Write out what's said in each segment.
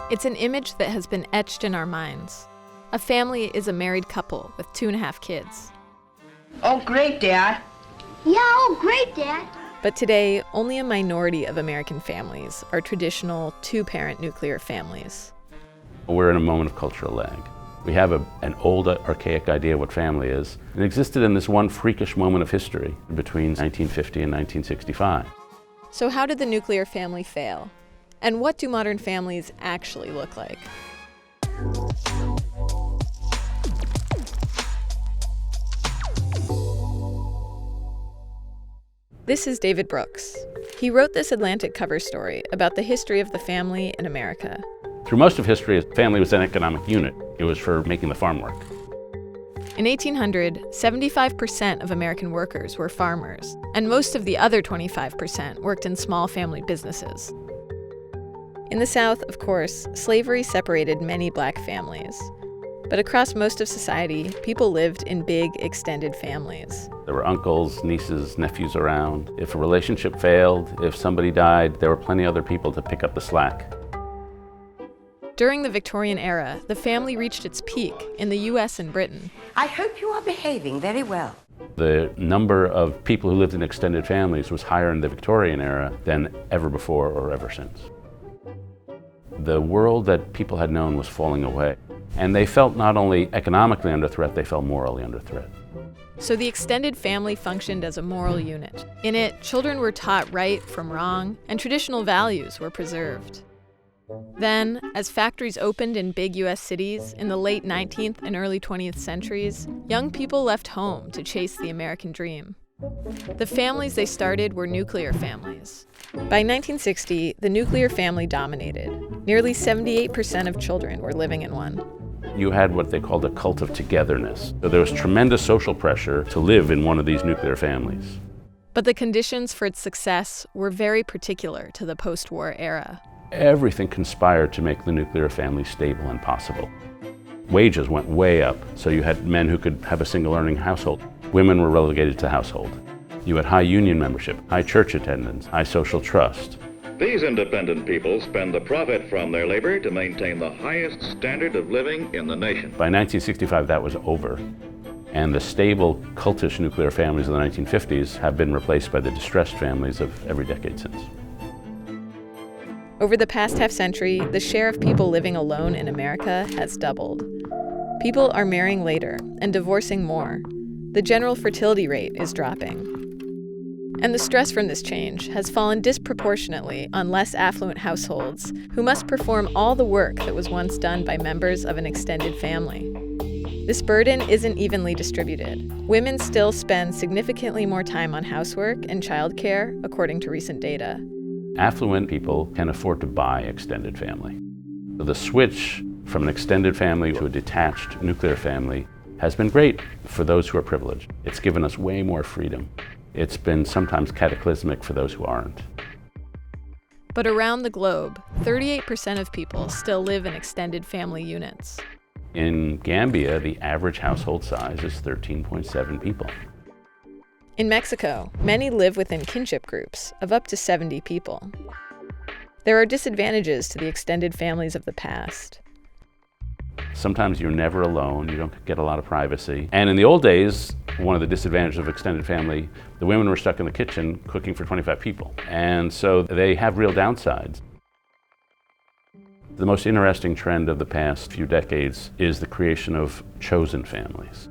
It's an image that has been etched in our minds. A family is a married couple with 2.5 kids. Oh, great, Dad. Yeah, oh, great, Dad. But today, only a minority of American families are traditional two-parent nuclear families. We're in a moment of cultural lag. We have an old, archaic idea of what family is. It existed in this one freakish moment of history between 1950 and 1965. So how did the nuclear family fail? And what do modern families actually look like? This is David Brooks. He wrote this Atlantic cover story about the history of the family in America. Through most of history, a family was an economic unit. It was for making the farm work. In 1800, 75% of American workers were farmers, and most of the other 25% worked in small family businesses. In the South, of course, slavery separated many black families. But across most of society, people lived in big, extended families. There were uncles, nieces, nephews around. If a relationship failed, if somebody died, there were plenty of other people to pick up the slack. During the Victorian era, the family reached its peak in the US and Britain. I hope you are behaving very well. The number of people who lived in extended families was higher in the Victorian era than ever before or ever since. The world that people had known was falling away. And they felt not only economically under threat, they felt morally under threat. So the extended family functioned as a moral unit. In it, children were taught right from wrong, and traditional values were preserved. Then, as factories opened in big US cities in the late 19th and early 20th centuries, young people left home to chase the American dream. The families they started were nuclear families. By 1960, the nuclear family dominated. Nearly 78% of children were living in one. You had what they called a cult of togetherness. So there was tremendous social pressure to live in one of these nuclear families. But the conditions for its success were very particular to the post-war era. Everything conspired to make the nuclear family stable and possible. Wages went way up, so you had men who could have a single earning household. Women were relegated to household. You had high union membership, high church attendance, high social trust. These independent people spend the profit from their labor to maintain the highest standard of living in the nation. By 1965, that was over. And the stable, cultish nuclear families of the 1950s have been replaced by the distressed families of every decade since. Over the past half-century, the share of people living alone in America has doubled. People are marrying later and divorcing more. The general fertility rate is dropping. And the stress from this change has fallen disproportionately on less affluent households who must perform all the work that was once done by members of an extended family. This burden isn't evenly distributed. Women still spend significantly more time on housework and childcare, according to recent data. Affluent people can afford to buy extended family. So the switch from an extended family to a detached nuclear family has been great for those who are privileged. It's given us way more freedom. It's been sometimes cataclysmic for those who aren't. But around the globe, 38% of people still live in extended family units. In Gambia, the average household size is 13.7 people. In Mexico, many live within kinship groups of up to 70 people. There are disadvantages to the extended families of the past. Sometimes you're never alone, you don't get a lot of privacy. And in the old days, one of the disadvantages of extended family, the women were stuck in the kitchen cooking for 25 people. And so they have real downsides. The most interesting trend of the past few decades is the creation of chosen families.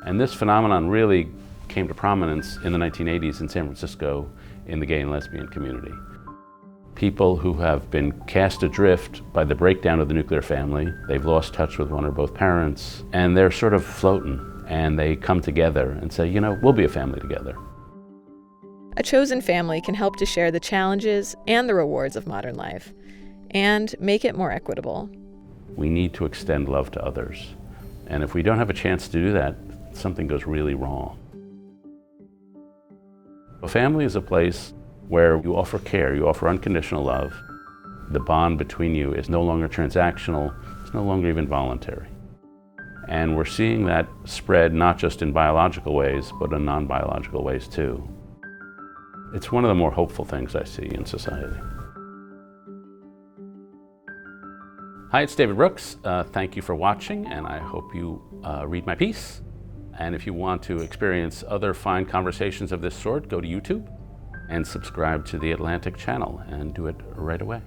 And this phenomenon really came to prominence in the 1980s in San Francisco in the gay and lesbian community. People who have been cast adrift by the breakdown of the nuclear family, they've lost touch with one or both parents, and they're sort of floating, and they come together and say, you know, we'll be a family together. A chosen family can help to share the challenges and the rewards of modern life, and make it more equitable. We need to extend love to others, and if we don't have a chance to do that, something goes really wrong. A family is a place where you offer care, you offer unconditional love. The bond between you is no longer transactional, it's no longer even voluntary. And we're seeing that spread not just in biological ways, but in non-biological ways too. It's one of the more hopeful things I see in society. Hi, it's David Brooks. Thank you for watching, and I hope you read my piece. And if you want to experience other fine conversations of this sort, go to YouTube and subscribe to the Atlantic channel and do it right away.